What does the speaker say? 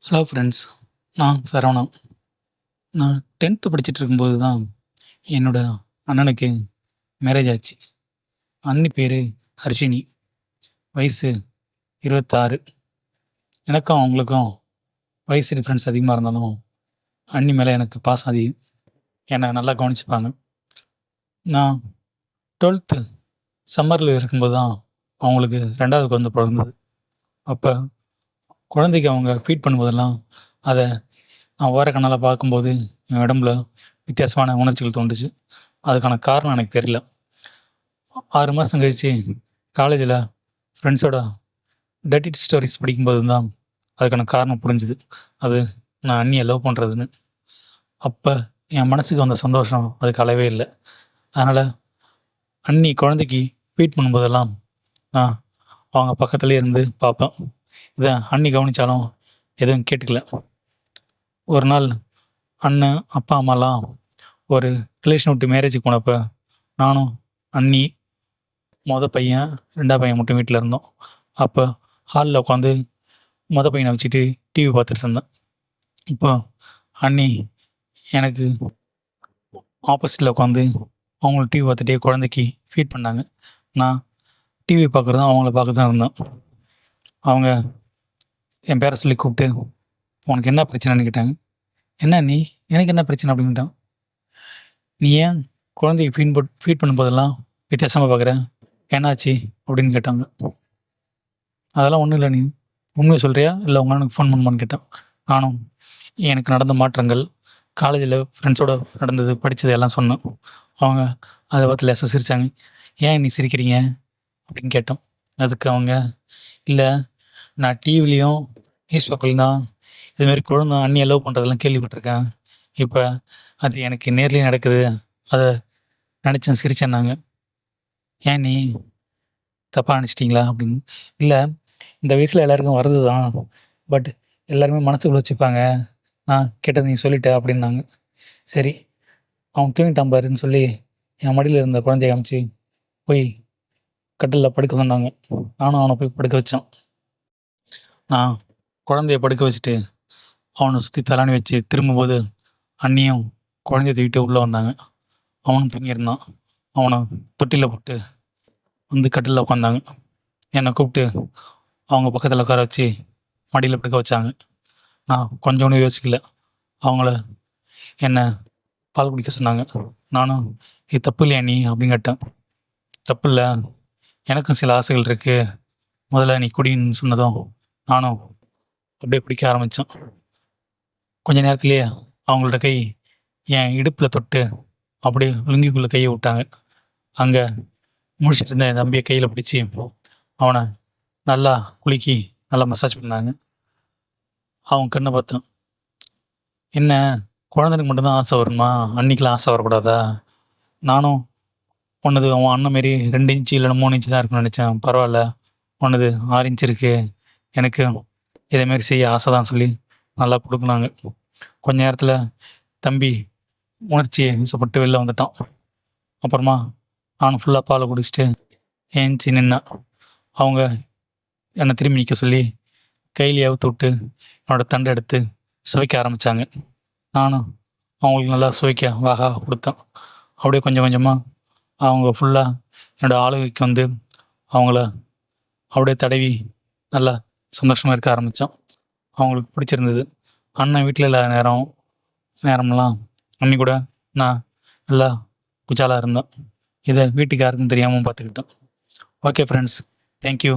Hello friends. நான் சரவணா. நான் 10th படிச்சுட்டு இருக்கும்போது தான் என்னோட அண்ணனுக்கு மேரேஜ் ஆச்சு. அண்ணி பேர் ஹர்ஷினி. வயசு 26. எனக்கும் அவங்களுக்கும் வயசு டிஃப்ரென்ஸ் அதிகமாக இருந்தாலும் அண்ணி மேலே எனக்கு பாசம் அதிகம். என்னை நல்லா கவனிச்சுப்பாங்க. நான் 12th சம்மரில் இருக்கும்போது தான் அவங்களுக்கு 2வது குழந்தை பிறந்தது. அப்போ குழந்தைக்கு அவங்க ஃபீட் பண்ணும்போதெல்லாம் அதை நான் ஓர கண்ணால் பார்க்கும்போது என் உடம்புல வித்தியாசமான உணர்ச்சிகள் தோன்றுச்சு. அதுக்கான காரணம் எனக்கு தெரியல. 6 மாதம் கழித்து காலேஜில் ஃப்ரெண்ட்ஸோட டர்ட்டி ஸ்டோரிஸ் படிக்கும்போது தான் அதுக்கான காரணம் புரிஞ்சுது. அது நான் அண்ணியை லவ் பண்ணுறதுன்னு. அப்போ என் மனசுக்கு வந்த சந்தோஷம் அதுக்கு அளவே இல்லை. அதனால் அண்ணி குழந்தைக்கு ஃபீட் பண்ணும்போதெல்லாம் நான் அவங்க பக்கத்துலேயே இருந்து பார்ப்பேன். இதை அண்ணி கவனித்தாலும் எதுவும் கேட்டுக்கல. ஒரு நாள் அண்ணன் அப்பா அம்மாலாம் ஒரு ரிலேஷன் விட்டு மேரேஜுக்கு போனப்போ நானும் அண்ணி பையன் 2வது பையன் மட்டும் வீட்டில் இருந்தோம். அப்போ ஹாலில் உட்காந்து பையனை வச்சுட்டு டிவி பார்த்துட்டு இருந்தேன். இப்போ அண்ணி எனக்கு ஆப்போசிட்டில் உட்காந்து அவங்களும் டிவி பார்த்துட்டே குழந்தைக்கு ஃபீட் பண்ணாங்க. நான் டிவி பார்க்குறதும் அவங்கள பார்க்க தான் இருந்தேன். அவங்க என் பேரை சொல்லி கூப்பிட்டு, உனக்கு என்ன பிரச்சனைன்னு கேட்டாங்க. என்ன நீ எனக்கு என்ன பிரச்சனை அப்படின்ட்டான். நீ ஏன் குழந்தைக்கு ஃபீட் பண்ணும்போதெல்லாம் வித்தியாசமாக பார்க்குற, என்னாச்சு அப்படின்னு கேட்டாங்க. அதெல்லாம் ஒன்றும் இல்லை, நீ உண்மையை சொல்கிறியா இல்லை உங்கள் அண்ணனுக்கு ஃபோன் பண்ணுமான்னு கேட்டேன். நானும் எனக்கு நடந்த மாற்றங்கள், காலேஜில் ஃப்ரெண்ட்ஸோட நடந்தது, படித்தது எல்லாம் சொன்னேன். அவங்க அதை பார்த்து லேசாக சிரித்தாங்க. ஏன் நீ சிரிக்கிறீங்க அப்படின்னு கேட்டோம். அதுக்கு அவங்க, இல்லை நான் டிவிலையும் நியூஸ் பேப்பர்லையும் தான் இதுமாரி குழந்தை அண்ணியை லவ் பண்ணுறதெல்லாம் கேள்விப்பட்டிருக்கேன். இப்போ அது எனக்கு நேர்லேயே நடக்குது, அதை நினச்சேன் சிரிச்சேன்னாங்க. ஏன் நீ தப்பாக நினச்சிட்டிங்களா அப்படின்னு. இல்லை, இந்த வயசில் எல்லாருக்கும் வர்றது தான், பட் எல்லாருமே மனசுக்குள்ளே வச்சுப்பாங்க, நான் கேட்டது நீ சொல்லிட்ட அப்படின்னாங்க. சரி, அவன் தூங்கிட்டான் பாருன்னு சொல்லி என் மடியில் இருந்த குழந்தைய காமிச்சு போய் கட்டிலில் படுக்க சொன்னாங்க. நானும் அவனை போய் படுக்க வச்சான். நான் குழந்தைய படுக்க வச்சுட்டு அவனை சுற்றி தலாணி வச்சு திரும்பும்போது அண்ணியும் குழந்தைய தூக்கிட்டு உள்ளே வந்தாங்க. அவனும் தூங்கியிருந்தான். அவனை தொட்டியில் போட்டு வந்து கட்டிலில் உட்காந்தாங்க. என்னை கூப்பிட்டு அவங்க பக்கத்தில் உட்கார வச்சு மடியில் படுக்க வச்சாங்க. நான் கொஞ்சம் கூட யோசிக்கல. அவங்கள என்னை பால் குடிக்க சொன்னாங்க. நானும், இது தப்பு இல்லையா நீ அப்படின்னு கேட்டேன். தப்பு இல்லை, எனக்கும் சில ஆசைகள் இருக்குது, முதல்ல நீ குடின்னு சொன்னதும் நானும் அப்படியே குடிக்க ஆரம்பித்தேன். கொஞ்ச நேரத்துலேயே அவங்களோட கை என் இடுப்பில் தொட்டு அப்படியே லுங்கிக்குள்ளே கையை விட்டாங்க. அங்கே முழிச்சிட்டு இருந்த என் தம்பியை கையில் பிடிச்சி அவனை நல்லா குலுக்கி நல்லா மசாஜ் பண்ணாங்க. அவங்க கண்ணை பார்த்தேன். என்ன, குழந்தைக்கு மட்டும்தான் ஆசை வருமா, அன்னிக்கெலாம் ஆசை வரக்கூடாதா? நானும் ஒன்றுது அவன் அண்ணன் மாரி 2 இன்ச்சு இல்லைன்னா 3 இன்ச்சு தான் இருக்குன்னு நினச்சேன். பரவாயில்ல, ஒன்றுது 6 இன்ச்சு இருக்குது, எனக்கு இதேமாரி செய்ய ஆசை தான் சொல்லி நல்லா கொடுக்குனாங்க. கொஞ்ச நேரத்தில் தம்பி உணர்ச்சி வீசப்பட்டு வெளில வந்துட்டான். அப்புறமா நானும் ஃபுல்லாக பாலை குடிச்சிட்டு ஏஞ்சி நின்னேன். அவங்க என்னை திரும்பி நிற்க சொல்லி கையிலேயே அவுத்து விட்டு என்னோடய தண்டை எடுத்து சுவைக்க ஆரம்பித்தாங்க. நானும் அவங்களுக்கு நல்லா சுவைக்க வாகா கொடுத்தேன். அப்படியே கொஞ்சம் கொஞ்சமாக அவங்க ஃபுல்லாக என்னோடய ஆளுகைக்கு வந்து அவங்கள அப்படியே தடவி நல்லா சந்தோஷமாக இருக்க ஆரம்பித்தோம். அவங்களுக்கு பிடிச்சிருந்தது. அண்ணன் வீட்டில் இல்லாத நேரமெல்லாம் அண்ணி கூட நான் நல்லா குஜாலாக இருந்தேன். இதை வீட்டுக்கு யாருக்கும் தெரியாமல் பார்த்துக்கிட்டேன். Okay friends, thank you.